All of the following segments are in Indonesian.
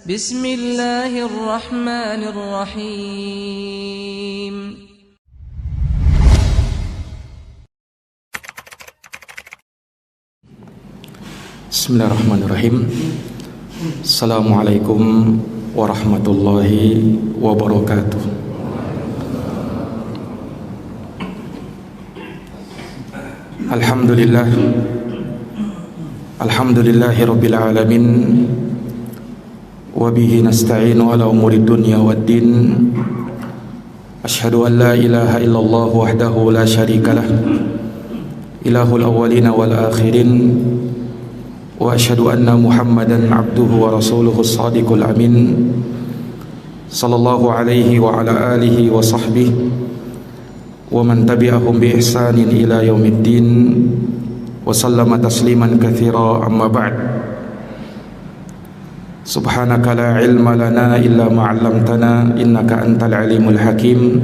Bismillahirrahmanirrahim. Bismillahirrahmanirrahim. Assalamualaikum warahmatullahi wabarakatuh. Alhamdulillahi rabbil alamin. Wa bihi nasta'inu ala umuri dunya waddin. Asyhadu an la ilaha illallah wahdahu la syarika lah, ilahul awwalina wal akhirin. Wa asyhadu anna Muhammadan abduhu wa rasuluhu as-sadiqul amin. Sallallahu alaihi wa ala alihi wa sahbihi wa man tabi'ahum bi ihsanin ila yaumiddin. Wa sallama tasliman katsira, amma ba'd. Subhanaka la ilma lana illa ma 'allamtana innaka antal alimul hakim.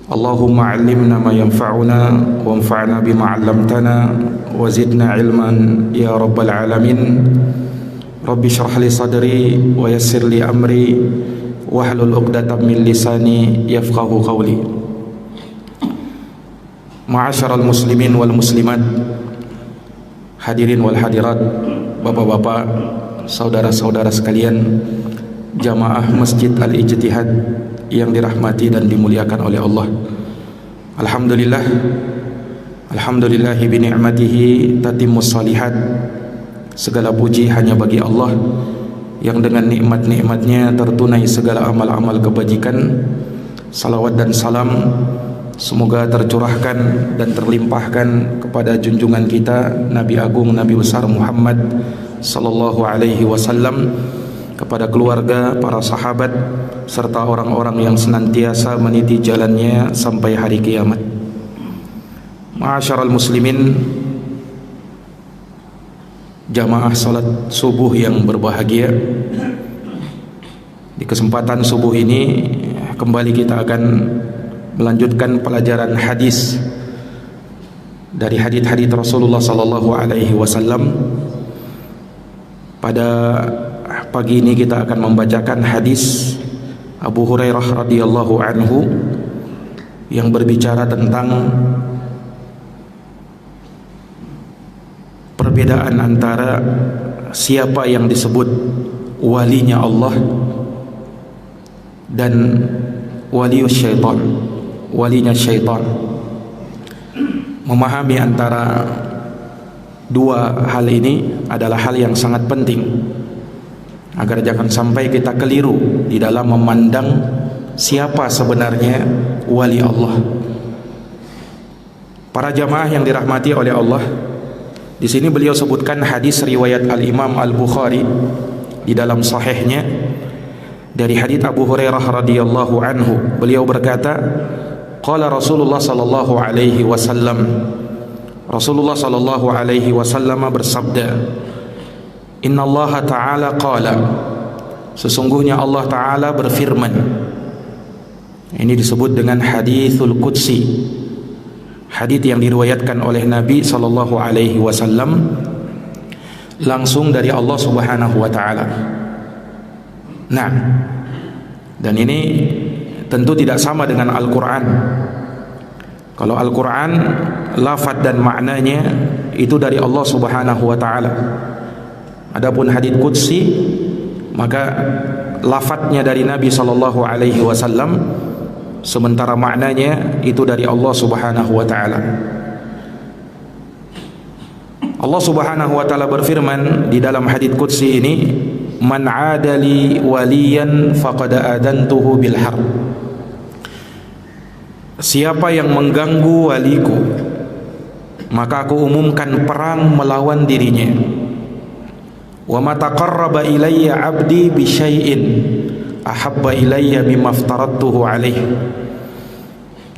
Allahumma 'allimna ma yanfa'una wanfa'na bima 'allamtana wa zidna ilman ya rabbal alamin. Rabbi shrah li sadri wa yassir li amri wahlul 'uqdatam min lisani yafqahu qawli. Ma'asyaral muslimin wal muslimat, hadirin wal hadirat, bapak-bapak, saudara-saudara sekalian, jamaah Masjid Al-Ijtihad yang dirahmati dan dimuliakan oleh Allah. Alhamdulillahi bi ni'matihi tatimmus shalihat. Segala puji hanya bagi Allah yang dengan nikmat-nikmatnya tertunai segala amal-amal kebajikan. Salawat dan salam semoga tercurahkan dan terlimpahkan kepada junjungan kita Nabi Agung, Nabi besar Muhammad sallallahu alaihi wasallam, kepada keluarga, para sahabat, serta orang-orang yang senantiasa meniti jalannya sampai hari kiamat. Ma'asyaral muslimin, jamaah salat subuh yang berbahagia. Di kesempatan subuh ini kembali kita akan melanjutkan pelajaran hadis dari hadis-hadis Rasulullah sallallahu alaihi wasallam. Pada pagi ini kita akan membacakan hadis Abu Hurairah radhiyallahu anhu yang berbicara tentang perbedaan antara siapa yang disebut walinya Allah dan walius syaitan, walinya syaitan. Memahami antara dua hal ini adalah hal yang sangat penting agar jangan sampai kita keliru di dalam memandang siapa sebenarnya wali Allah. Para jamaah yang dirahmati oleh Allah, di sini beliau sebutkan hadis riwayat Al-Imam Al-Bukhari di dalam sahihnya dari hadis Abu Hurairah radhiyallahu anhu. Beliau berkata, qala Rasulullah sallallahu alaihi wasallam, Rasulullah sallallahu alaihi wasallam bersabda, innallaha ta'ala qala, sesungguhnya Allah Ta'ala berfirman. Ini disebut dengan hadithul qudsi, hadits yang diriwayatkan oleh Nabi sallallahu alaihi wasallam langsung dari Allah Subhanahu wa taala. Nah, dan ini tentu tidak sama dengan Al-Quran. Kalau Al-Quran, lafaz dan maknanya itu dari Allah Subhanahu wa taala. Adapun hadits qudsi, maka lafaznya dari Nabi sallallahu alaihi wasallam, sementara maknanya itu dari Allah Subhanahu wa taala. Allah Subhanahu wa taala berfirman di dalam hadits qudsi ini, man 'adali waliyan faqad adantuhu bil harb. Siapa yang mengganggu waliku, maka aku umumkan perang melawan dirinya. Wa ma taqarraba ilayya 'abdi bi syai'in ahabba ilayya mimma aftaradtuhu alaihi.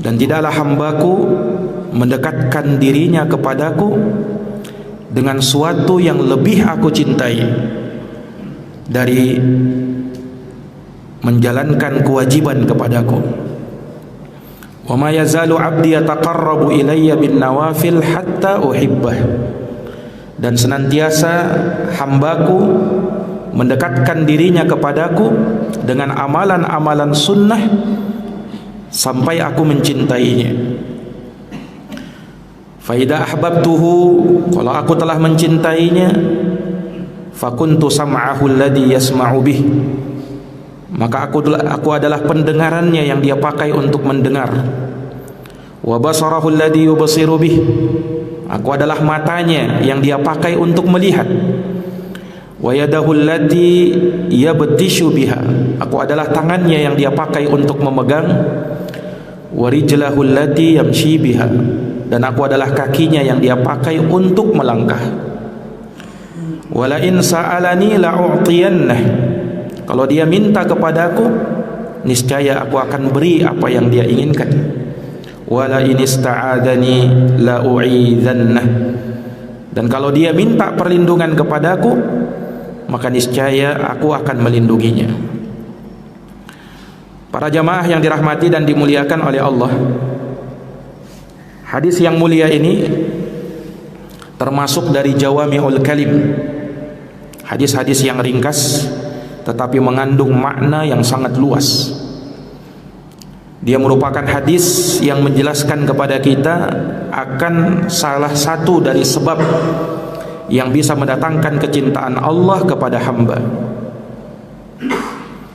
Dan tidaklah hambaku mendekatkan dirinya kepadaku dengan suatu yang lebih aku cintai dari menjalankan kewajiban kepadaku. Wa ma yazalu 'abdi yataqarrabu ilayya bin nawafil hatta uhibbah. Dan senantiasa hambaku mendekatkan dirinya kepadaku dengan amalan-amalan sunnah sampai aku mencintainya. Fa idza ahbabtuhu, kalau aku telah mencintainya, fakuntu sam'ahu alladhi yasma'u bih, maka aku adalah pendengarannya yang dia pakai untuk mendengar. Wa basarahu alladhi yubsiru bih, aku adalah matanya yang dia pakai untuk melihat. Wa yadahu allati yabtishu biha, aku adalah tangannya yang dia pakai untuk memegang. Wa rijlahu allati yamshi biha, dan aku adalah kakinya yang dia pakai untuk melangkah. Wala in sa'alani la'u'tiyannah, kalau dia minta kepadaku, niscaya aku akan beri apa yang dia inginkan. Wala in ista'adani la'u'idhannah, dan kalau dia minta perlindungan kepadaku, maka niscaya aku akan melindunginya. Para jamaah yang dirahmati dan dimuliakan oleh Allah, hadis yang mulia ini termasuk dari jawami'ul kalim, hadis-hadis yang ringkas tetapi mengandung makna yang sangat luas. Dia merupakan hadis yang menjelaskan kepada kita akan salah satu dari sebab yang bisa mendatangkan kecintaan Allah kepada hamba,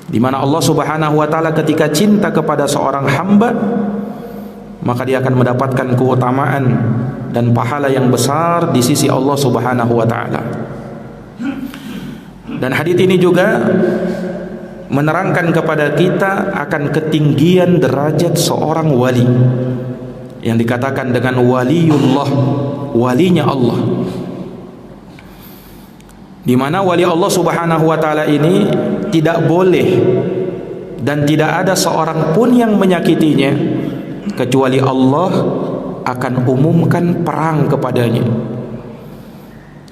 di mana Allah Subhanahu wa taala ketika cinta kepada seorang hamba, maka dia akan mendapatkan keutamaan dan pahala yang besar di sisi Allah Subhanahu wa taala. Dan hadis ini juga menerangkan kepada kita akan ketinggian derajat seorang wali yang dikatakan dengan waliullah, walinya Allah, di mana wali Allah Subhanahu wa taala ini tidak boleh dan tidak ada seorang pun yang menyakitinya kecuali Allah akan umumkan perang kepadanya.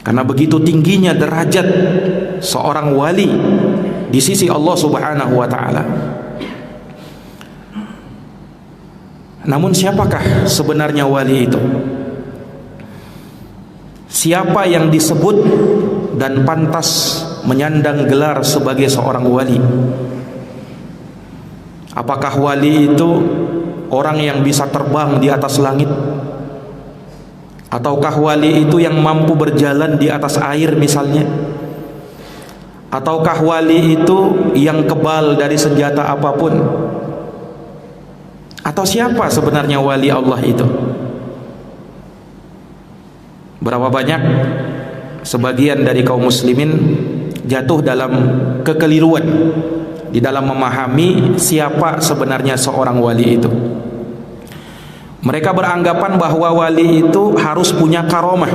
Karena begitu tingginya derajat seorang wali di sisi Allah Subhanahu wa taala. Namun siapakah sebenarnya wali itu? Siapa yang disebut dan pantas menyandang gelar sebagai seorang wali? Apakah wali itu orang yang bisa terbang di atas langit? Ataukah wali itu yang mampu berjalan di atas air misalnya? Ataukah wali itu yang kebal dari senjata apapun? Atau siapa sebenarnya wali Allah itu? Berapa banyak sebagian dari kaum muslimin jatuh dalam kekeliruan di dalam memahami siapa sebenarnya seorang wali itu. Mereka beranggapan bahwa wali itu harus punya karomah.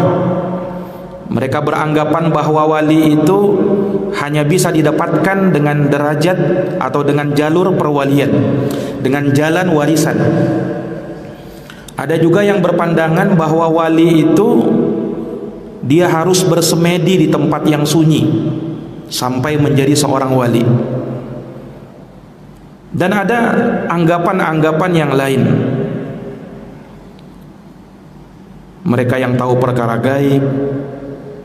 Mereka beranggapan bahwa wali itu hanya bisa didapatkan dengan derajat atau dengan jalur perwalian, dengan jalan warisan. Ada juga yang berpandangan bahwa wali itu dia harus bersemedi di tempat yang sunyi sampai menjadi seorang wali. Dan ada anggapan-anggapan yang lain. Mereka yang tahu perkara gaib,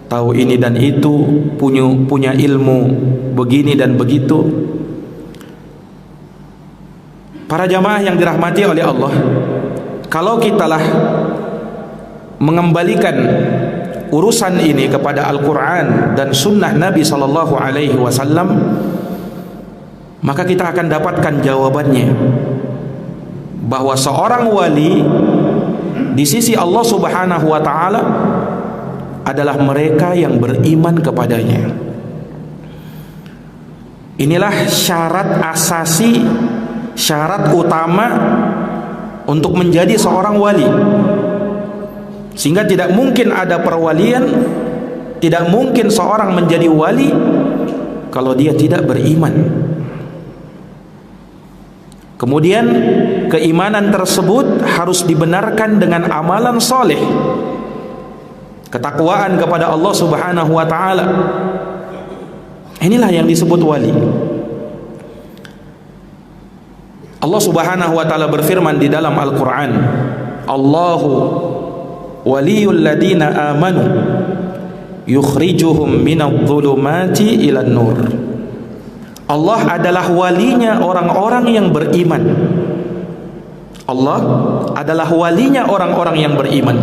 tahu ini dan itu, punya ilmu begini dan begitu. Para jamaah yang dirahmati oleh Allah, kalau kitalah mengembalikan urusan ini kepada Al-Quran dan Sunnah Nabi Sallallahu Alaihi Wasallam, maka kita akan dapatkan jawabannya bahwa seorang wali di sisi Allah Subhanahu wa taala adalah mereka yang beriman kepadanya. Inilah syarat asasi, syarat utama untuk menjadi seorang wali. Sehingga tidak mungkin ada perwalian, tidak mungkin seorang menjadi wali kalau dia tidak beriman. Kemudian keimanan tersebut harus dibenarkan dengan amalan soleh, ketakwaan kepada Allah Subhanahu wa taala. Inilah yang disebut wali. Allah Subhanahu wa taala berfirman di dalam Al-Qur'an, Allahu waliyul ladina amanu yukhrijuhum minadh-dhulumati ilan nur. Allah adalah walinya orang-orang yang beriman. Allah adalah walinya orang-orang yang beriman,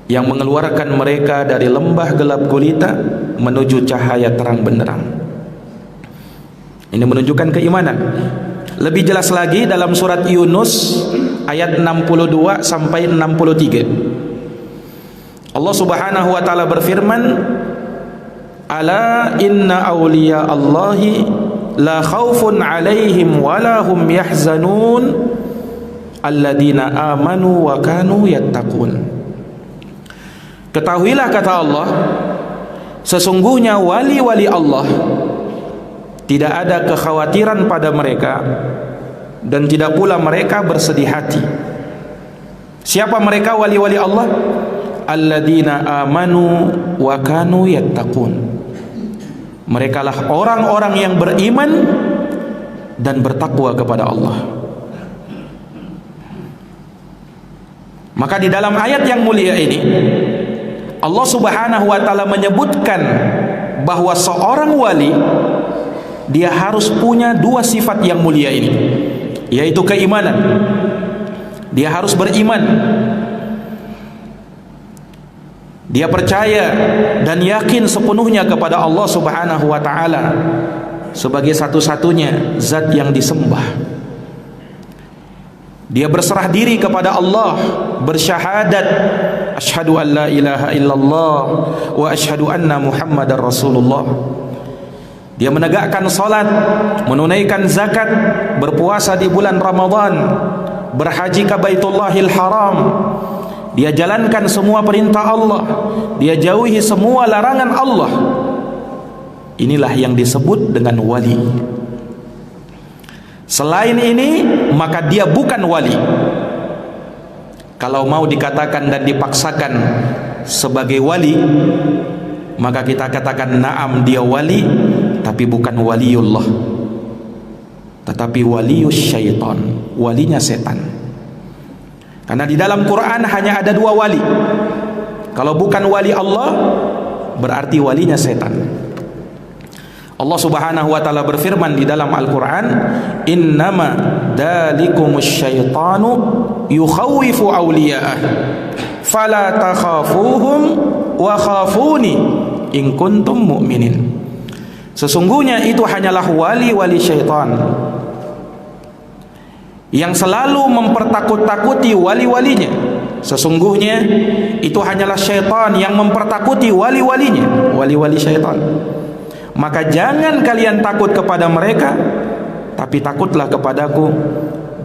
yang mengeluarkan mereka dari lembah gelap gulita menuju cahaya terang benderang. Ini menunjukkan keimanan. Lebih jelas lagi dalam surat Yunus ayat 62 sampai 63. Allah Subhanahu wa taala berfirman, "Ala inna awliya Allahi la khaufun 'alaihim wa la hum yahzanun alladzina amanu wa kanu yattaqun." Ketahuilah, kata Allah, sesungguhnya wali-wali Allah tidak ada kekhawatiran pada mereka dan tidak pula mereka bersedih hati. Siapa mereka wali-wali Allah? Alladzina amanu wa kanu yattaqun. Merekalah orang-orang yang beriman dan bertakwa kepada Allah. Maka di dalam ayat yang mulia ini Allah Subhanahu wa taala menyebutkan bahwa seorang wali dia harus punya dua sifat yang mulia ini, yaitu keimanan. Dia harus beriman. Dia percaya dan yakin sepenuhnya kepada Allah Subhanahu wa taala sebagai satu-satunya zat yang disembah. Dia berserah diri kepada Allah, bersyahadat asyhadu an la ilaha illallah wa asyhadu anna Muhammadar Rasulullah. Dia menegakkan salat, menunaikan zakat, berpuasa di bulan Ramadan, berhaji ke Baitullahil Haram. Dia jalankan semua perintah Allah, dia jauhi semua larangan Allah. Inilah yang disebut dengan wali. Selain ini, maka dia bukan wali. Kalau mau dikatakan dan dipaksakan sebagai wali, maka kita katakan na'am dia wali, tapi bukan waliullah, tetapi walius syaitan, walinya setan. Karena di dalam Quran hanya ada dua wali. Kalau bukan wali Allah, berarti walinya setan. Allah Subhanahu wa taala berfirman di dalam Al-Quran, "Innama dzalikumus syaitanu yukhawwifu awliya'ah fala takhafuhum wa khafuni in kuntum mu'minin." Sesungguhnya itu hanyalah wali-wali syaitan yang selalu mempertakut-takuti wali-walinya. Sesungguhnya itu hanyalah syaitan yang mempertakuti wali-walinya, wali-wali syaitan. Maka jangan kalian takut kepada mereka, tapi takutlah kepadaku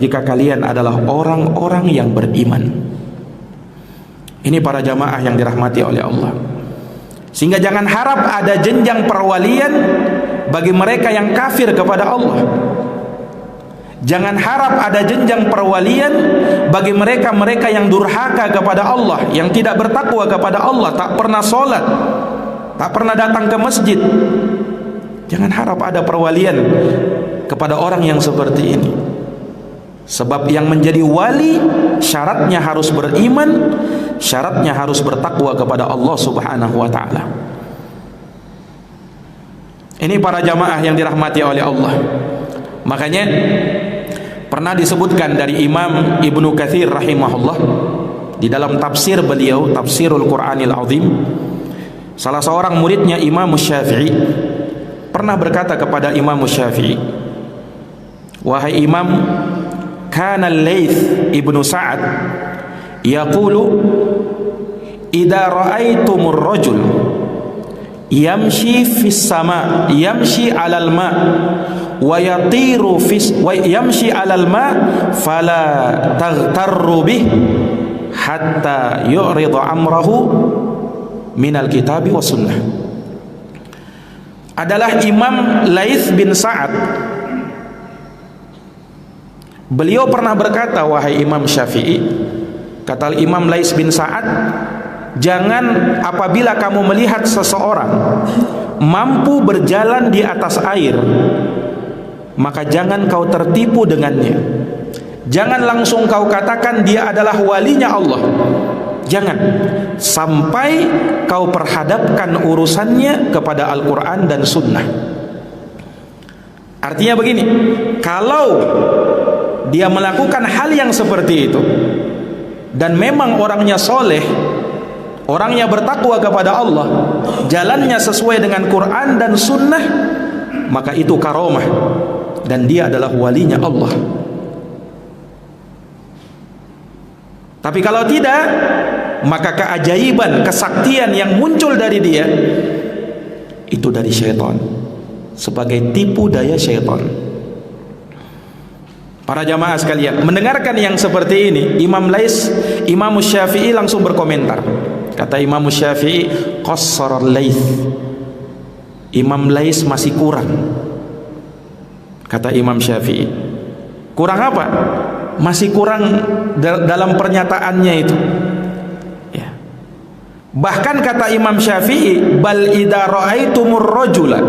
jika kalian adalah orang-orang yang beriman. Ini para jamaah yang dirahmati oleh Allah. Sehingga jangan harap ada jenjang perwalian bagi mereka yang kafir kepada Allah. Jangan harap ada jenjang perwalian bagi mereka-mereka yang durhaka kepada Allah, yang tidak bertakwa kepada Allah, tak pernah sholat, tak pernah datang ke masjid. Jangan harap ada perwalian kepada orang yang seperti ini. Sebab yang menjadi wali syaratnya harus beriman, syaratnya harus bertakwa kepada Allah Subhanahu wa taala. Ini para jamaah yang dirahmati oleh Allah. Makanya pernah disebutkan dari Imam Ibnu Katsir rahimahullah di dalam tafsir beliau, Tafsirul Qur'anil Azim, salah seorang muridnya Imam Syafi'i pernah berkata kepada Imam Syafi'i, "Wahai Imam, kana Laits ibnu Sa'ad yaqulu idza ra'aitumur rajul yamshi fis sama, yamshi 'alal ma wa yatiru fis wa yamshi 'alal ma fala taghtarru bih hatta yu'rida amrahu minal kitabi was sunnah." Adalah Imam Laits bin Sa'ad. Beliau pernah berkata, wahai Imam Syafi'i, kata Imam Laits bin Sa'ad, jangan apabila kamu melihat seseorang mampu berjalan di atas air, maka jangan kau tertipu dengannya. Jangan langsung kau katakan dia adalah walinya Allah. Jangan sampai kau perhadapkan urusannya kepada Al-Quran dan Sunnah. Artinya begini, kalau dia melakukan hal yang seperti itu dan memang orangnya soleh, orangnya bertakwa kepada Allah, jalannya sesuai dengan Quran dan Sunnah, maka itu karomah dan dia adalah walinya Allah. Tapi kalau tidak, maka keajaiban, kesaktian yang muncul dari dia itu dari syaitan, sebagai tipu daya syaitan. Para jamaah sekalian, mendengarkan yang seperti ini, Imam Syafi'i langsung berkomentar. Kata Imam Syafi'i, qassara al-Laits, Imam Laits masih kurang. Kata Imam Syafi'i, kurang apa? Masih kurang dalam pernyataannya itu. Ya. Bahkan kata Imam Syafi'i, bal idza ra'aitumur rajula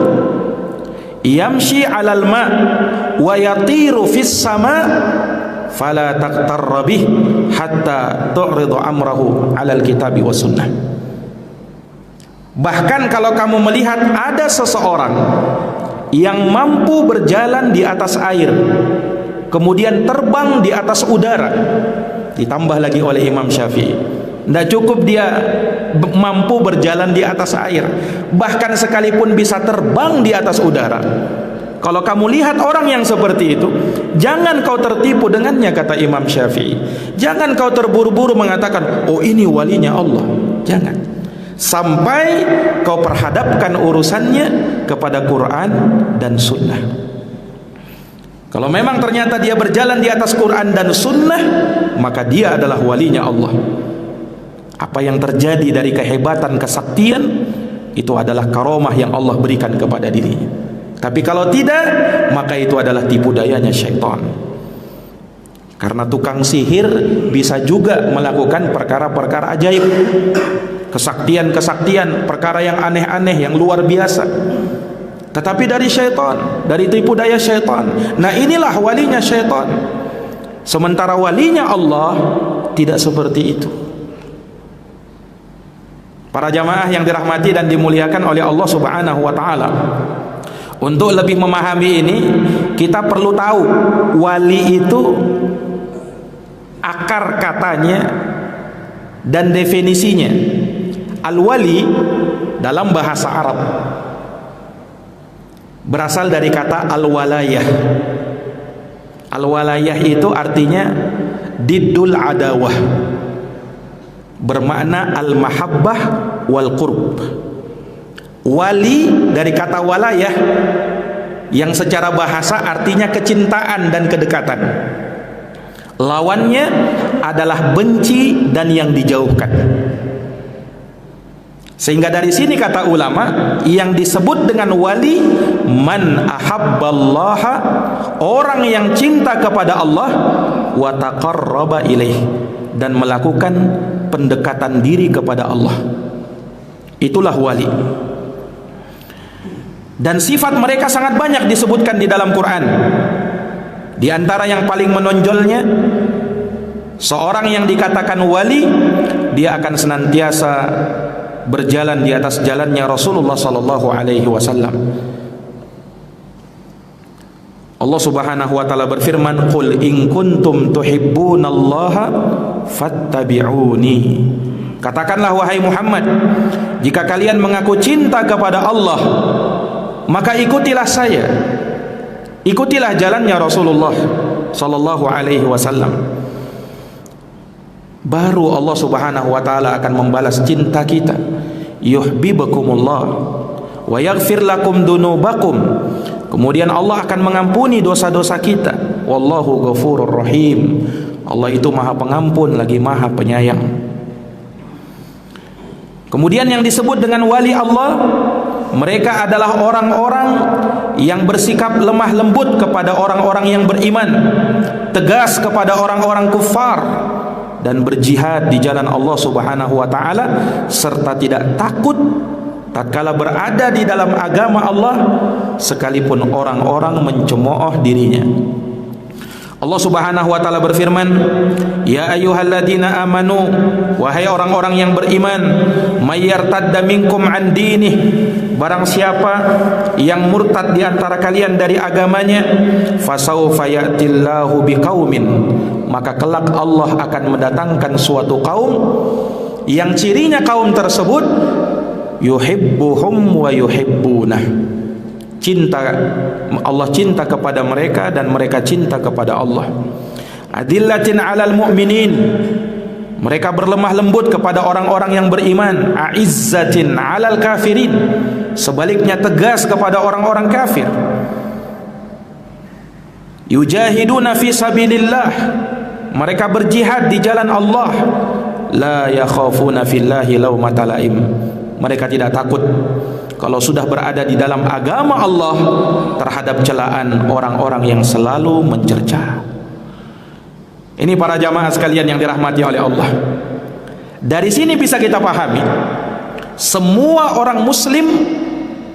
yamshi 'alal ma' wa yatiru fis sama' fala taqtarra bih hatta tu'ridu amrahu 'alal kitabi was sunnah. Bahkan kalau kamu melihat ada seseorang yang mampu berjalan di atas air, kemudian terbang di atas udara, ditambah lagi oleh Imam Syafi'i, tidak cukup dia mampu berjalan di atas air, bahkan sekalipun bisa terbang di atas udara. Kalau kamu lihat orang yang seperti itu, jangan kau tertipu dengannya, kata Imam Syafi'i. Jangan kau terburu-buru mengatakan, oh ini walinya Allah. Jangan, sampai kau perhadapkan urusannya kepada Quran dan Sunnah. Kalau memang ternyata dia berjalan di atas Quran dan Sunnah, maka dia adalah walinya Allah. Apa yang terjadi dari kehebatan, kesaktian, itu adalah karomah yang Allah berikan kepada dirinya. Tapi kalau tidak, maka itu adalah tipu dayanya syaitan. Karena tukang sihir bisa juga melakukan perkara-perkara ajaib, kesaktian-kesaktian, perkara yang aneh-aneh, yang luar biasa, tetapi dari syaitan, dari tipu daya syaitan. Nah, inilah walinya syaitan. Sementara walinya Allah tidak seperti itu. Para jamaah yang dirahmati dan dimuliakan oleh Allah Subhanahu wa taala, untuk lebih memahami ini, kita perlu tahu wali itu akar katanya dan definisinya. Al-wali dalam bahasa Arab berasal dari kata al-walayah. Al-walayah itu artinya diddul adawah, bermakna al-mahabbah wal qurb. Wali dari kata walayah yang secara bahasa artinya kecintaan dan kedekatan. Lawannya adalah benci dan yang dijauhkan. Sehingga dari sini kata ulama, yang disebut dengan wali, man ahabballaha, orang yang cinta kepada Allah, wa taqarraba ilaih, dan melakukan pendekatan diri kepada Allah. Itulah wali. Dan sifat mereka sangat banyak disebutkan di dalam Quran. Di antara yang paling menonjolnya, seorang yang dikatakan wali, dia akan senantiasa berjalan di atas jalannya Rasulullah sallallahu alaihi wasallam. Allah Subhanahu wa taala berfirman, "Qul in kuntum tuhibbunallaha fattabi'uni." Katakanlah wahai Muhammad, jika kalian mengaku cinta kepada Allah, maka ikutilah saya. Ikutilah jalannya Rasulullah sallallahu alaihi wasallam. Baru Allah Subhanahu wa taala akan membalas cinta kita. Yuhibbukumullah wa yaghfir lakum dunubakum. Kemudian Allah akan mengampuni dosa-dosa kita. Wallahu ghafurur rahim. Allah itu Maha Pengampun lagi Maha Penyayang. Kemudian yang disebut dengan wali Allah, mereka adalah orang-orang yang bersikap lemah lembut kepada orang-orang yang beriman, tegas kepada orang-orang kufar, dan berjihad di jalan Allah Subhanahu wa taala, serta tidak takut tatkala berada di dalam agama Allah sekalipun orang-orang mencemooh dirinya. Allah Subhanahu wa taala berfirman, "Ya ayyuhalladzina amanu," wahai orang-orang yang beriman, "may yartadda minkum an dinih," barang siapa yang murtad di antara kalian dari agamanya, "fasawfa ya'tillahu biqaumin," maka kelak Allah akan mendatangkan suatu kaum yang cirinya kaum tersebut yuhibbuhum wa yuhibbunah, Allah cinta kepada mereka dan mereka cinta kepada Allah. Adillatin 'alal mu'minin, mereka berlemah lembut kepada orang-orang yang beriman. A'izzatin 'alal kafirin, sebaliknya tegas kepada orang-orang kafir. Yujahiduna fi sabilillah, mereka berjihad di jalan Allah. La yakhafuna fillahi laumata laim, mereka tidak takut kalau sudah berada di dalam agama Allah terhadap celaan orang-orang yang selalu mencerca. Ini para jamaah sekalian yang dirahmati oleh Allah. Dari sini bisa kita pahami, semua orang muslim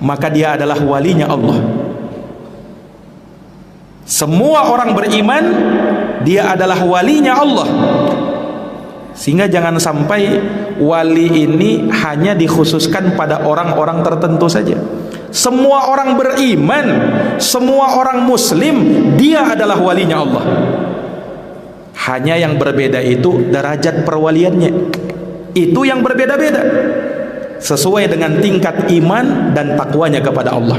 maka dia adalah walinya Allah. Semua orang beriman dia adalah walinya Allah. Sehingga jangan sampai wali ini hanya dikhususkan pada orang-orang tertentu saja. Semua orang beriman, semua orang muslim, dia adalah walinya Allah. Hanya yang berbeda itu derajat perwaliannya. Itu yang berbeda-beda sesuai dengan tingkat iman dan takwanya kepada Allah.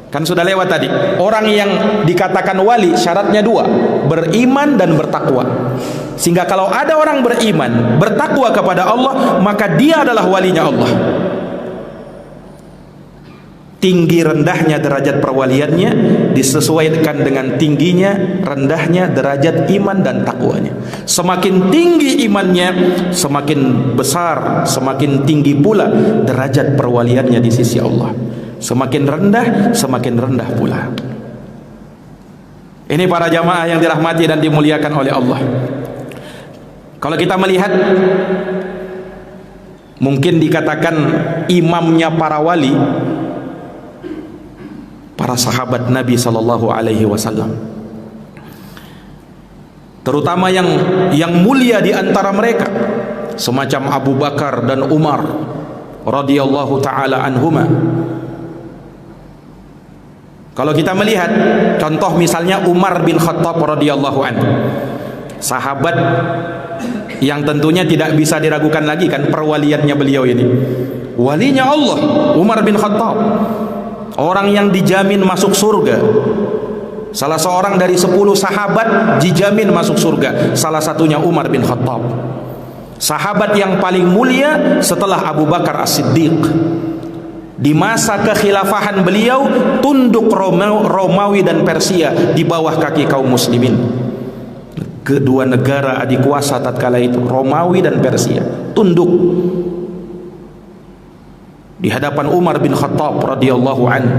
Kan sudah lewat tadi, orang yang dikatakan wali syaratnya dua, beriman dan bertakwa. Sehingga kalau ada orang beriman, bertakwa kepada Allah, maka dia adalah walinya Allah. Tinggi rendahnya derajat perwaliannya disesuaikan dengan tingginya rendahnya derajat iman dan takwanya. Semakin tinggi imannya, semakin besar, semakin tinggi pula derajat perwaliannya di sisi Allah. Semakin rendah pula. Ini para jamaah yang dirahmati dan dimuliakan oleh Allah. Kalau kita melihat, mungkin dikatakan imamnya para wali, para sahabat Nabi sallallahu alaihi wasallam. Terutama yang mulia di antara mereka, semacam Abu Bakar dan Umar radhiyallahu taala anhuma. Kalau kita melihat contoh misalnya Umar bin Khattab radhiyallahu anhu, sahabat yang tentunya tidak bisa diragukan lagi kan perwaliannya beliau ini. Walinya Allah, Umar bin Khattab, orang yang dijamin masuk surga. Salah seorang dari 10 sahabat dijamin masuk surga, salah satunya Umar bin Khattab. Sahabat yang paling mulia setelah Abu Bakar As-Siddiq. Di masa kekhilafahan beliau, tunduk Romawi dan Persia di bawah kaki kaum muslimin. Kedua negara adik kuasa tatkala itu, Romawi dan Persia, tunduk di hadapan Umar bin Khattab radhiyallahu anhu.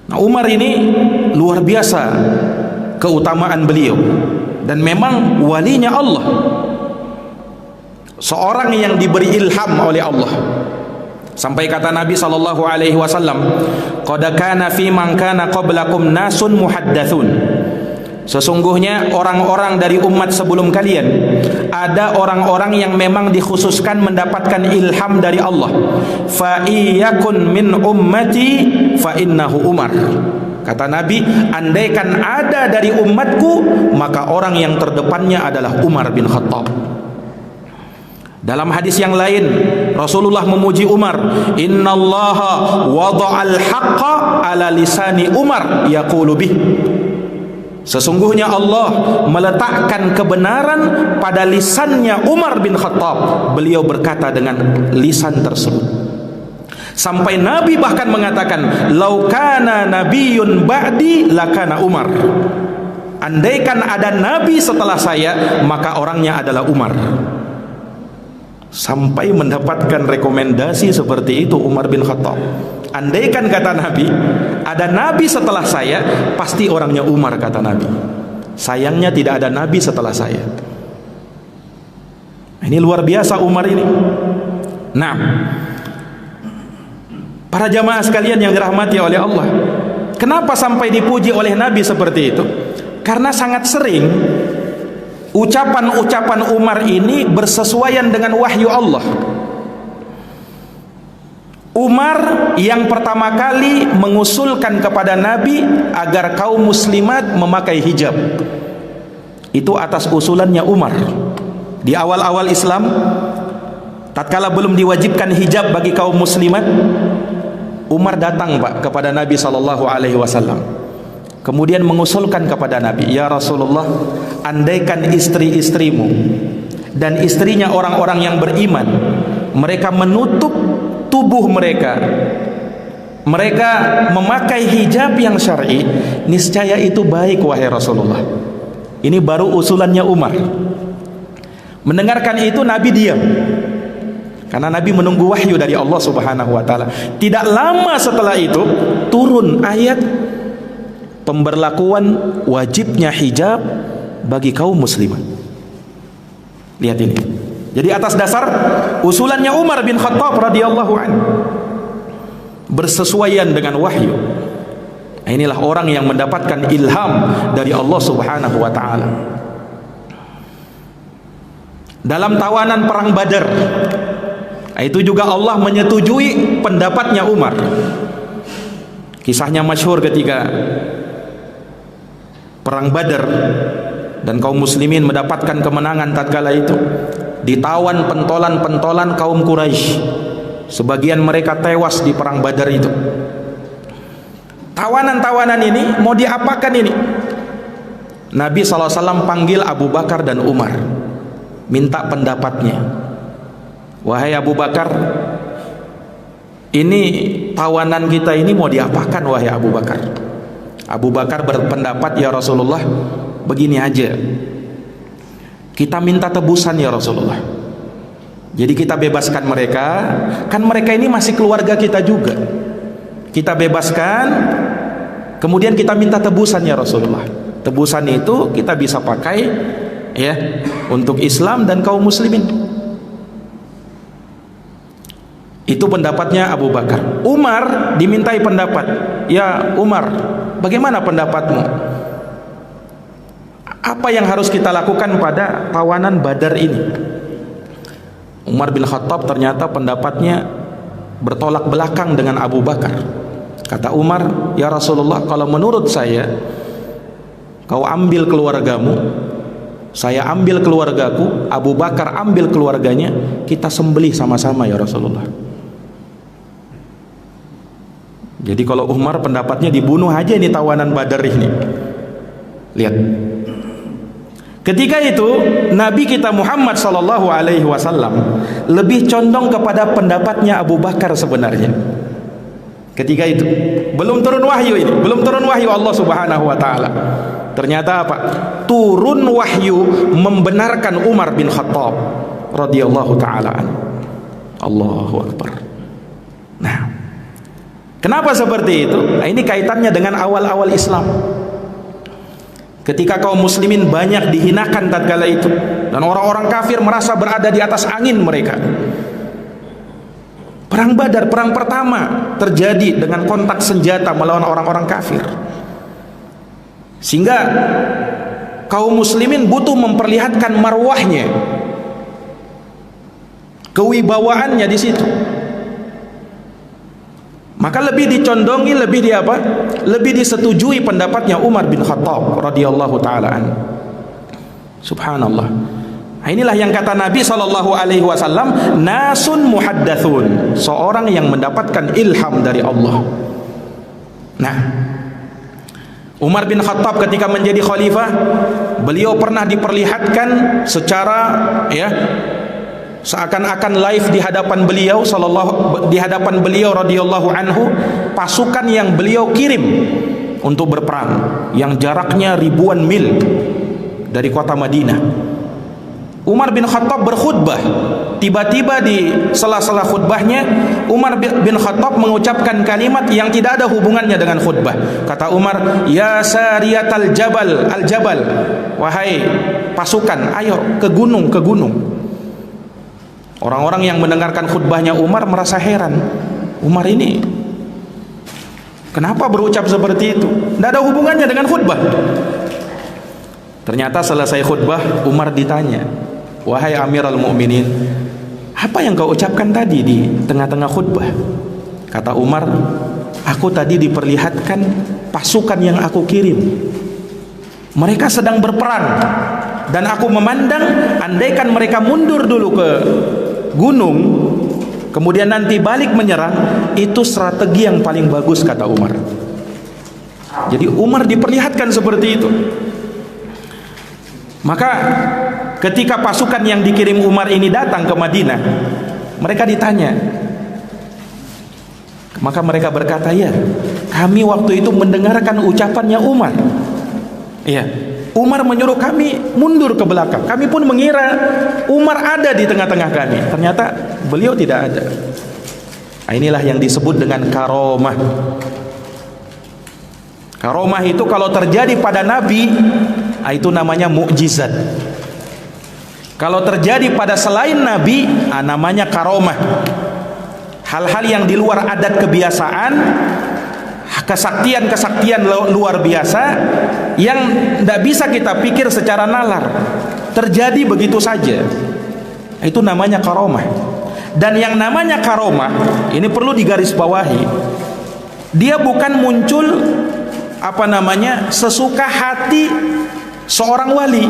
Nah, Umar ini luar biasa keutamaan beliau dan memang walinya Allah, seorang yang diberi ilham oleh Allah. Sampai kata Nabi sallallahu alaihi wasallam, "Qad kana fi man kana qablakum nasun muhaddatsun." Sesungguhnya orang-orang dari umat sebelum kalian ada orang-orang yang memang dikhususkan mendapatkan ilham dari Allah. Fa iyakun min ummati fa innahu Umar. Kata Nabi, andaikan ada dari umatku, maka orang yang terdepannya adalah Umar bin Khattab. Dalam hadis yang lain Rasulullah memuji Umar, "Innallaha wada'al haqqa ala lisani Umar yaqulu bih." Sesungguhnya Allah meletakkan kebenaran pada lisannya Umar bin Khattab. Beliau berkata dengan lisan tersebut. Sampai Nabi bahkan mengatakan, "Lau kana nabiyyun ba'di lakana Umar." Andaikan ada nabi setelah saya, maka orangnya adalah Umar. Sampai mendapatkan rekomendasi seperti itu Umar bin Khattab. Andaikan kata Nabi, ada nabi setelah saya, pasti orangnya Umar, kata Nabi. Sayangnya tidak ada nabi setelah saya. Ini luar biasa Umar ini. Nah, para jamaah sekalian yang dirahmati oleh Allah, kenapa sampai dipuji oleh Nabi seperti itu? Karena sangat sering ucapan-ucapan Umar ini bersesuaian dengan wahyu Allah. Umar yang pertama kali mengusulkan kepada Nabi agar kaum muslimat memakai hijab. Itu atas usulannya Umar. Di awal-awal Islam, tatkala belum diwajibkan hijab bagi kaum muslimat, Umar datang Pak kepada Nabi SAW. Kemudian mengusulkan kepada Nabi, ya Rasulullah, andaikan istri-istrimu dan istrinya orang-orang yang beriman, mereka menutup tubuh mereka, mereka memakai hijab yang syar'i, niscaya itu baik wahai Rasulullah. Ini baru usulannya Umar. Mendengarkan itu Nabi diam, karena Nabi menunggu wahyu dari Allah Subhanahu wa taala. Tidak lama setelah itu turun ayat pemberlakuan wajibnya hijab bagi kaum muslimat. Lihat ini. Jadi atas dasar usulannya Umar bin Khattab radhiyallahu anhu, bersesuaian dengan wahyu. Nah, inilah orang yang mendapatkan ilham dari Allah Subhanahu wa taala. Dalam tawanan perang Badar, itu juga Allah menyetujui pendapatnya Umar. Kisahnya masyhur ketika perang Badar dan kaum muslimin mendapatkan kemenangan tatkala itu, ditawan pentolan-pentolan kaum Quraisy. Sebagian mereka tewas di perang Badar itu. Tawanan-tawanan ini mau diapakan ini? Nabi SAW panggil Abu Bakar dan Umar, minta pendapatnya. Wahai Abu Bakar, ini tawanan kita ini mau diapakan wahai Abu Bakar? Abu Bakar berpendapat, ya Rasulullah, begini aja, kita minta tebusan ya Rasulullah. Jadi kita bebaskan mereka, kan mereka ini masih keluarga kita juga. Kita bebaskan, kemudian kita minta tebusan ya Rasulullah. Tebusan itu kita bisa pakai ya untuk Islam dan kaum muslimin. Itu pendapatnya Abu Bakar. Umar dimintai pendapat. Ya Umar, bagaimana pendapatmu? Apa yang harus kita lakukan pada tawanan Badar ini? Umar bin Khattab ternyata pendapatnya bertolak belakang dengan Abu Bakar. Kata Umar, ya Rasulullah, kalau menurut saya, kau ambil keluargamu, saya ambil keluargaku, Abu Bakar ambil keluarganya, kita sembelih sama-sama ya Rasulullah. Jadi kalau Umar pendapatnya dibunuh aja ini tawanan Badar ini. Lihat. Ketika itu Nabi kita Muhammad SAW lebih condong kepada pendapatnya Abu Bakar sebenarnya. Ketika itu belum turun wahyu ini, belum turun wahyu Allah Subhanahu wa taala. Ternyata apa? Turun wahyu membenarkan Umar bin Khattab radhiyallahu taala an. Allahu akbar. Nah, kenapa seperti itu? Nah, ini kaitannya dengan awal-awal Islam. Ketika kaum muslimin banyak dihinakan tatkala itu, dan orang-orang kafir merasa berada di atas angin mereka. Perang Badar, perang pertama terjadi dengan kontak senjata melawan orang-orang kafir. Sehingga kaum muslimin butuh memperlihatkan marwahnya, kewibawaannya di situ. Maka lebih dicondongi, lebih disetujui pendapatnya Umar bin Khattab radhiyallahu taala an. Subhanallah. Nah, inilah yang kata Nabi SAW, nasun muhaddatsun, seorang yang mendapatkan ilham dari Allah. Nah, Umar bin Khattab ketika menjadi khalifah, beliau pernah diperlihatkan secara seakan-akan live di hadapan beliau radhiyallahu anhu, pasukan yang beliau kirim untuk berperang yang jaraknya ribuan mil dari kota Madinah. Umar bin Khattab berkhutbah. Tiba-tiba di sela-sela khutbahnya Umar bin Khattab mengucapkan kalimat yang tidak ada hubungannya dengan khutbah. Kata Umar, ya sariyatal jabal, al-jabal, wahai pasukan, ayo ke gunung, ke gunung. Orang-orang yang mendengarkan khutbahnya Umar merasa heran. Umar ini kenapa berucap seperti itu? Tidak ada hubungannya dengan khutbah. Ternyata selesai khutbah, Umar ditanya, "Wahai Amirul Mukminin, apa yang kau ucapkan tadi di tengah-tengah khutbah?" Kata Umar, "Aku tadi diperlihatkan pasukan yang aku kirim. Mereka sedang berperang, dan aku memandang andaikan mereka mundur dulu ke gunung, kemudian nanti balik menyerang, itu strategi yang paling bagus," kata Umar. Jadi Umar diperlihatkan seperti itu. Maka ketika pasukan yang dikirim Umar ini datang ke Madinah, mereka ditanya. Maka mereka berkata, "Ya, kami waktu itu mendengarkan ucapannya Umar. Iya, Umar menyuruh kami mundur ke belakang. Kami pun mengira Umar ada di tengah-tengah kami. Ternyata beliau tidak ada." Nah, inilah yang disebut dengan karomah. Karomah itu kalau terjadi pada Nabi, itu namanya mukjizat. Kalau terjadi pada selain Nabi, namanya karomah. Hal-hal yang di luar adat kebiasaan, kesaktian-kesaktian luar biasa yang tidak bisa kita pikir secara nalar, terjadi begitu saja. Itu namanya karomah. Dan yang namanya karomah ini perlu digarisbawahi. Dia bukan muncul sesuka hati seorang wali,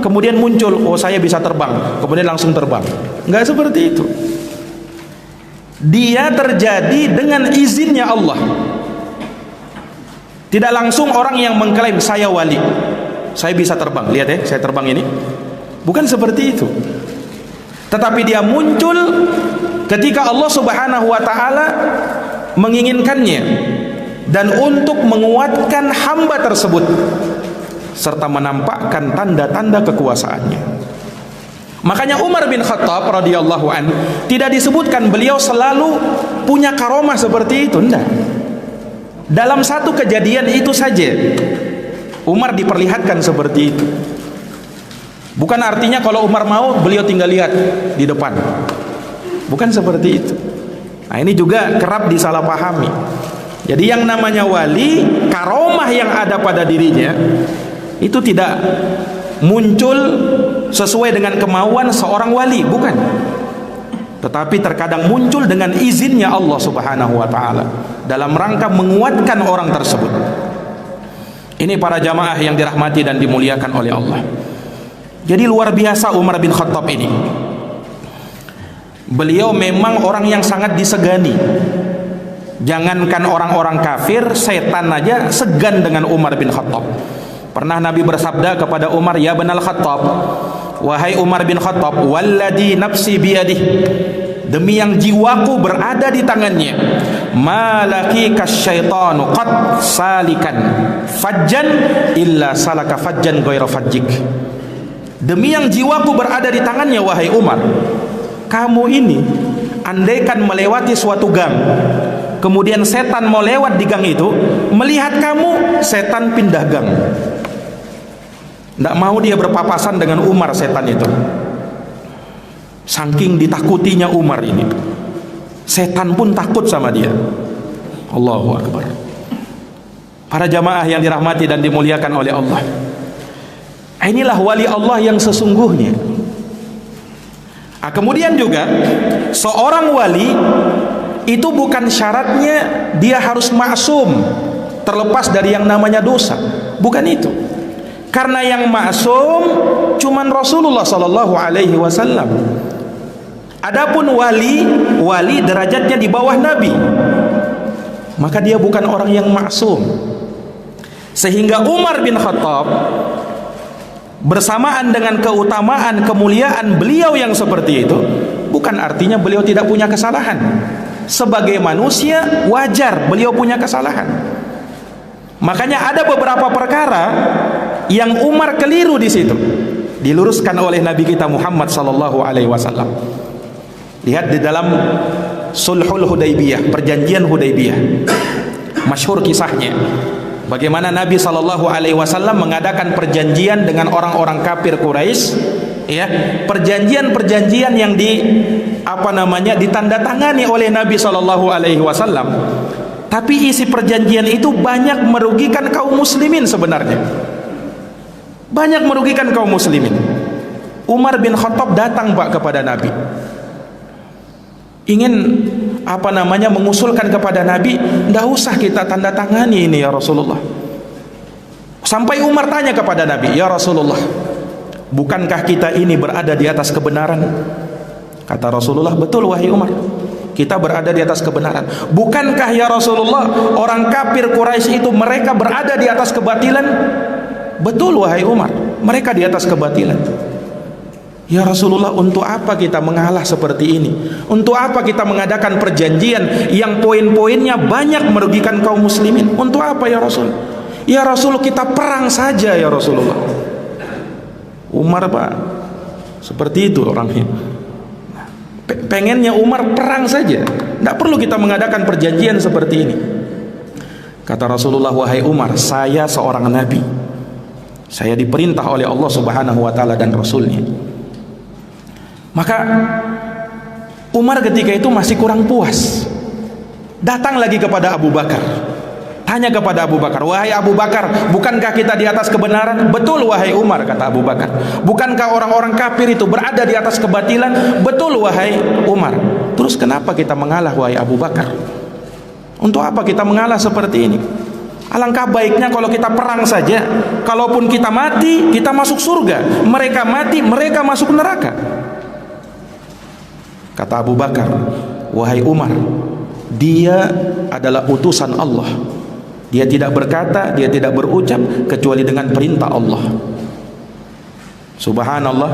kemudian muncul, "Oh, saya bisa terbang," kemudian langsung terbang. Enggak seperti itu. Dia terjadi dengan izinnya Allah. Tidak langsung orang yang mengklaim, "Saya wali, saya bisa terbang, lihat ya, saya terbang ini." Bukan seperti itu. Tetapi dia muncul ketika Allah Subhanahu wa taala menginginkannya, dan untuk menguatkan hamba tersebut serta menampakkan tanda-tanda kekuasaannya. Makanya Umar bin Khattab radhiyallahu an tidak disebutkan beliau selalu punya karomah seperti itu, enggak. Dalam satu kejadian itu saja Umar diperlihatkan seperti itu. Bukan artinya kalau Umar mau beliau tinggal lihat di depan. Bukan seperti itu. Nah, ini juga kerap disalahpahami. Jadi yang namanya wali, karomah yang ada pada dirinya itu tidak muncul sesuai dengan kemauan seorang wali, bukan. Tetapi terkadang muncul dengan izinnya Allah Subhanahu wa taala dalam rangka menguatkan orang tersebut. Ini para jamaah yang dirahmati dan dimuliakan oleh Allah. Jadi luar biasa Umar bin Khattab ini. Beliau memang orang yang sangat disegani. Jangankan orang-orang kafir, setan aja segan dengan Umar bin Khattab. Pernah Nabi bersabda kepada Umar, "Ya Ibnal Khattab, wahai Umar bin Khattab, walladzi nafsi biyadih, demi yang jiwaku berada di tangannya, malaki kasyaitanu qad salikan fajjan illa salaka fajjan ghaira fajjik." Demi yang jiwaku berada di tangannya, wahai Umar, kamu ini andaikan melewati suatu gang, kemudian setan mau lewat di gang itu, melihat kamu, setan pindah gang. Tidak mau dia berpapasan dengan Umar, setan itu. Saking ditakutinya Umar ini, setan pun takut sama dia. Allahu Akbar. Para jamaah yang dirahmati dan dimuliakan oleh Allah, inilah wali Allah yang sesungguhnya. Kemudian juga seorang wali itu bukan syaratnya dia harus maksum, terlepas dari yang namanya dosa. Bukan itu. Karena yang maksum cuman Rasulullah sallallahu alaihi wasallam. Adapun wali derajatnya di bawah Nabi. Maka dia bukan orang yang maksum. Sehingga Umar bin Khattab bersamaan dengan keutamaan kemuliaan beliau yang seperti itu, bukan artinya beliau tidak punya kesalahan. Sebagai manusia wajar beliau punya kesalahan. Makanya ada beberapa perkara yang Umar keliru di situ, diluruskan oleh Nabi kita Muhammad sallallahu alaihi wasallam. Lihat di dalam Sulhul Hudaybiyah, perjanjian Hudaybiyah. Masyhur kisahnya. Bagaimana Nabi sallallahu alaihi wasallam mengadakan perjanjian dengan orang-orang kafir Quraisy, ya, perjanjian-perjanjian yang ditandatangani oleh Nabi sallallahu alaihi wasallam. Tapi isi perjanjian itu banyak merugikan kaum muslimin sebenarnya. banyak merugikan kaum muslimin. Umar bin Khattab datang Pak kepada Nabi, ingin mengusulkan kepada Nabi, tidak usah kita tanda tangani ini ya Rasulullah. Sampai Umar tanya kepada Nabi, ya Rasulullah, bukankah kita ini berada di atas kebenaran? Kata Rasulullah, betul wahai Umar, kita berada di atas kebenaran. Bukankah ya Rasulullah, orang kafir Quraisy itu mereka berada di atas kebatilan? Betul wahai Umar, mereka di atas kebatilan. Ya Rasulullah, untuk apa kita mengalah seperti ini? Untuk apa kita mengadakan perjanjian yang poin-poinnya banyak merugikan kaum muslimin? Untuk apa ya Rasul? Ya Rasul, kita perang saja ya Rasulullah. Umar Pak seperti itu orangnya. Pengennya Umar perang saja, tidak perlu kita mengadakan perjanjian seperti ini. Kata Rasulullah, wahai Umar, saya seorang nabi, saya diperintah oleh Allah Subhanahu wa ta'ala dan Rasulnya. Maka Umar ketika itu masih kurang puas, datang lagi kepada Abu Bakar, tanya kepada Abu Bakar, wahai Abu Bakar, bukankah kita di atas kebenaran? Betul wahai Umar, kata Abu Bakar. Bukankah orang-orang kafir itu berada di atas kebatilan? Betul wahai Umar. Terus kenapa kita mengalah wahai Abu Bakar? Untuk apa kita mengalah seperti ini? Alangkah baiknya kalau kita perang saja. Kalaupun kita mati, kita masuk surga. Mereka mati, mereka masuk neraka. Kata Abu Bakar, wahai Umar, dia adalah utusan Allah. Dia tidak berkata, dia tidak berucap kecuali dengan perintah Allah. Subhanallah.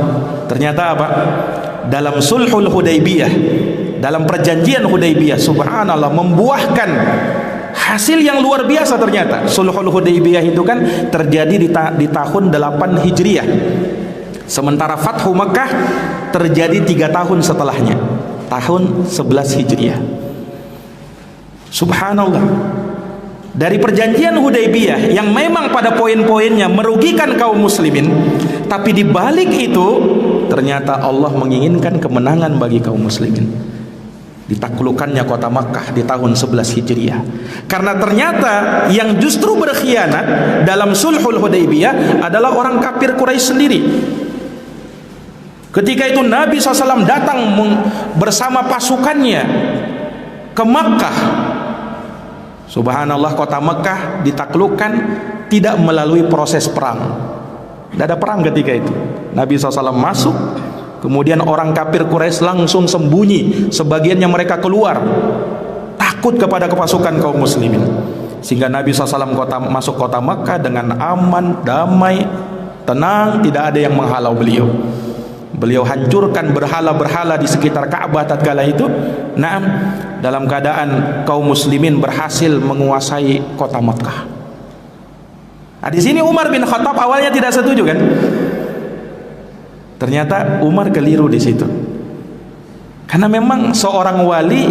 Ternyata apa? Dalam sulhul Hudaybiyah, dalam perjanjian Hudaybiyah, subhanallah, membuahkan hasil yang luar biasa. Ternyata sulhul Hudaybiyah itu kan terjadi di tahun 8 Hijriah. Sementara Fathu Makkah terjadi 3 tahun setelahnya, tahun 11 Hijriah. Subhanallah. Dari perjanjian Hudaybiyah yang memang pada poin-poinnya merugikan kaum muslimin, tapi di balik itu ternyata Allah menginginkan kemenangan bagi kaum muslimin. Ditaklukannya kota Makkah di tahun 11 Hijriah. Karena ternyata yang justru berkhianat dalam sulhul Hudaybiyah adalah orang kafir Quraisy sendiri. Ketika itu Nabi SAW datang bersama pasukannya ke Makkah. Subhanallah, kota Makkah ditaklukkan tidak melalui proses perang. Tidak ada perang ketika itu. Nabi SAW masuk, kemudian orang kafir Quraisy langsung sembunyi. Sebagiannya mereka keluar, takut kepada pasukan kaum muslimin. Sehingga Nabi SAW masuk kota Makkah dengan aman, damai, tenang, tidak ada yang menghalau beliau. Beliau hancurkan berhala-berhala di sekitar Ka'bah tatkala itu. Naam, dalam keadaan kaum muslimin berhasil menguasai kota Makkah. Nah, di sini Umar bin Khattab awalnya tidak setuju kan? Ternyata Umar keliru di situ. Karena memang seorang wali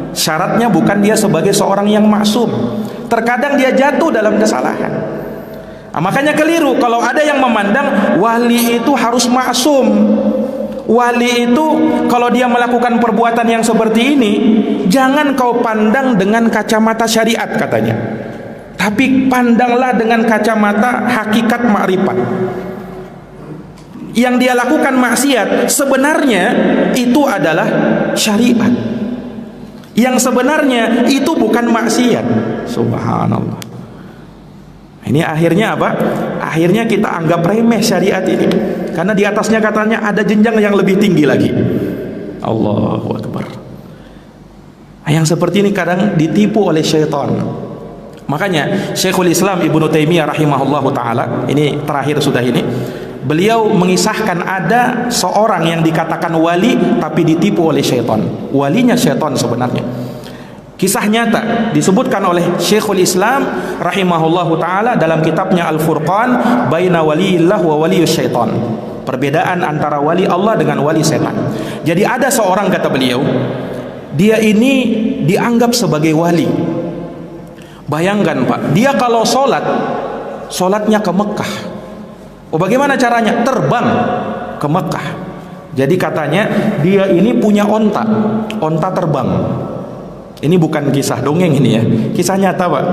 syaratnya bukan dia sebagai seorang yang maksum. Terkadang dia jatuh dalam kesalahan. Nah, makanya keliru kalau ada yang memandang wali itu harus maksum. Wali itu kalau dia melakukan perbuatan yang seperti ini, jangan kau pandang dengan kacamata syariat katanya, tapi pandanglah dengan kacamata hakikat ma'rifat. Yang dia lakukan maksiat sebenarnya itu adalah syariat. Yang sebenarnya itu bukan maksiat. Subhanallah. Ini akhirnya apa? Akhirnya kita anggap remeh syariat ini, karena di atasnya katanya ada jenjang yang lebih tinggi lagi. Allahu Akbar. Yang seperti ini kadang ditipu oleh syaitan. Makanya Syekhul Islam Ibnu Taimiyah rahimahullahu taala, ini terakhir sudah ini, beliau mengisahkan ada seorang yang dikatakan wali tapi ditipu oleh syaitan. Walinya syaitan sebenarnya. Kisah nyata disebutkan oleh Syekhul Islam rahimahullahu taala dalam kitabnya Al-Furqan baina waliyillah wa waliyus syaitan. Perbedaan antara wali Allah dengan wali setan. Jadi ada seorang, kata beliau, dia ini dianggap sebagai wali. Bayangkan Pak, dia kalau sholatnya ke Mekah. Oh, bagaimana caranya? Terbang ke Mekah. Jadi katanya dia ini punya onta terbang. Ini bukan kisah dongeng ini ya, kisah nyata Pak.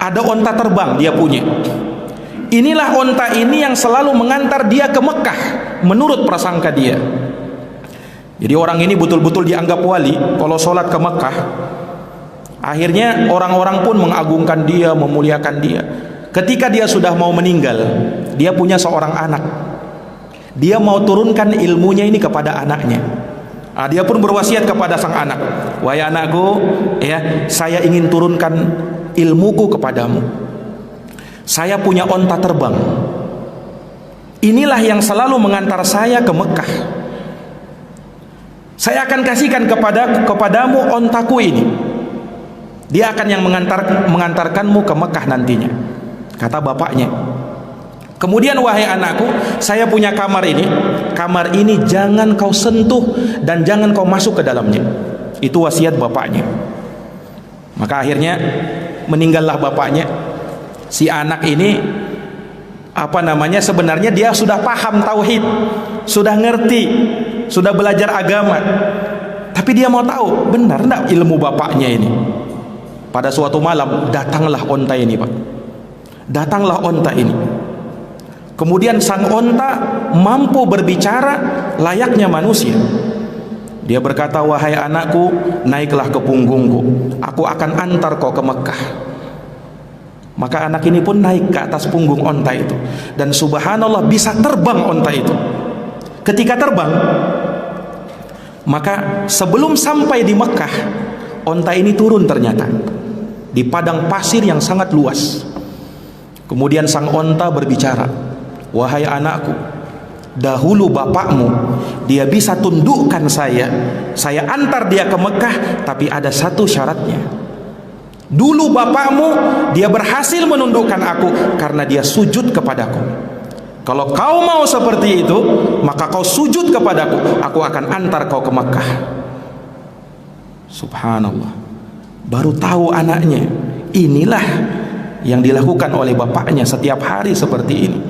Ada onta terbang dia punya. Inilah onta ini yang selalu mengantar dia ke Mekah menurut prasangka dia. Jadi orang ini betul-betul dianggap wali kalau sholat ke Mekah. Akhirnya orang-orang pun mengagungkan dia, memuliakan dia. Ketika dia sudah mau meninggal, dia punya seorang anak. Dia mau turunkan ilmunya ini kepada anaknya. Dia pun berwasiat kepada sang anak, "Wahai anakku, ya, saya ingin turunkan ilmuku kepadamu. Saya punya onta terbang. Inilah yang selalu mengantar saya ke Mekah. Saya akan kasihkan kepadamu ontaku ini. Dia akan yang mengantarkanmu ke Mekah nantinya," kata bapaknya. Kemudian, "Wahai anakku, saya punya kamar ini. Kamar ini jangan kau sentuh dan jangan kau masuk ke dalamnya." Itu wasiat bapaknya. Maka akhirnya meninggallah bapaknya. Si anak ini sebenarnya dia sudah paham tauhid, sudah ngerti, sudah belajar agama. Tapi dia mau tahu benar enggak ilmu bapaknya ini. Pada suatu malam datanglah onta ini, Pak. Datanglah onta ini. Kemudian sang onta mampu berbicara layaknya manusia. Dia berkata, "Wahai anakku, naiklah ke punggungku. Aku akan antar kau ke Mekah." Maka anak ini pun naik ke atas punggung onta itu. Dan subhanallah bisa terbang onta itu. Ketika terbang, maka sebelum sampai di Mekah, onta ini turun ternyata di padang pasir yang sangat luas. Kemudian sang onta berbicara, "Wahai anakku, dahulu bapakmu dia bisa tundukkan saya antar dia ke Mekah, tapi ada satu syaratnya. Dulu bapakmu dia berhasil menundukkan aku karena dia sujud kepadaku. Kalau kau mau seperti itu, maka kau sujud kepadaku, aku akan antar kau ke Mekah." Subhanallah. Baru tahu anaknya, inilah yang dilakukan oleh bapaknya setiap hari seperti ini.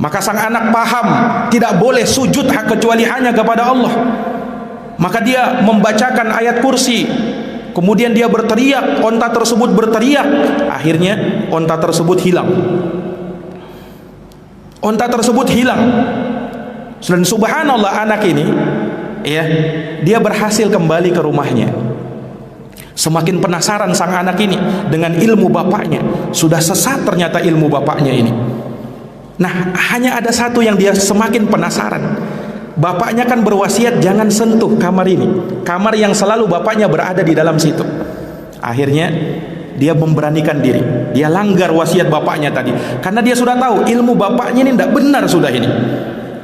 Maka sang anak paham tidak boleh sujud kecuali hanya kepada Allah. Maka dia membacakan ayat kursi. Kemudian dia berteriak, onta tersebut berteriak. Akhirnya onta tersebut hilang. Onta tersebut hilang. Dan subhanallah, anak ini dia berhasil kembali ke rumahnya. Semakin penasaran sang anak ini dengan ilmu bapaknya. Sudah sesat ternyata ilmu bapaknya ini. Nah, hanya ada satu yang dia semakin penasaran. Bapaknya kan berwasiat jangan sentuh kamar ini, kamar yang selalu bapaknya berada di dalam situ. Akhirnya dia memberanikan diri, dia langgar wasiat bapaknya tadi, karena dia sudah tahu ilmu bapaknya ini tidak benar sudah ini.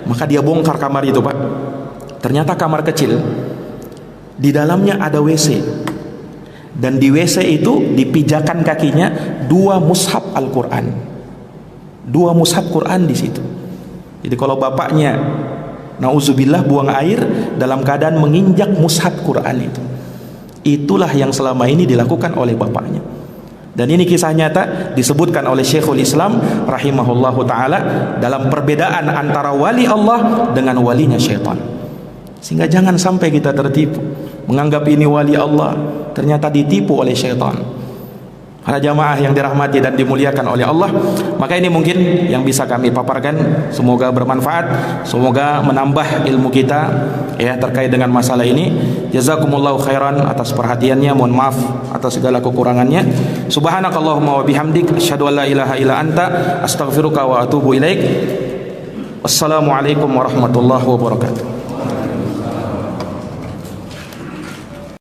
Maka dia bongkar kamar itu, Pak. Ternyata kamar kecil, di dalamnya ada WC, dan di WC itu dipijakan kakinya 2 mushaf Al-Quran, 2 mushaf Quran di situ. Jadi kalau bapaknya nauzubillah buang air dalam keadaan menginjak mushaf Quran itu, itulah yang selama ini dilakukan oleh bapaknya. Dan ini kisah nyata disebutkan oleh Syekhul Islam rahimahullahu ta'ala dalam perbedaan antara wali Allah dengan walinya syaitan. Sehingga jangan sampai kita tertipu menganggap ini wali Allah, ternyata ditipu oleh syaitan. Para jamaah yang dirahmati dan dimuliakan oleh Allah, maka ini mungkin yang bisa kami paparkan. Semoga bermanfaat, semoga menambah ilmu kita terkait dengan masalah ini. Jazakumullahu khairan atas perhatiannya. Mohon maaf atas segala kekurangannya. Subhanakallahumma wa bihamdik, asyhadu an la ilaha illa anta, astaghfiruka wa atubu ilaik. Wassalamualaikum warahmatullahi wabarakatuh.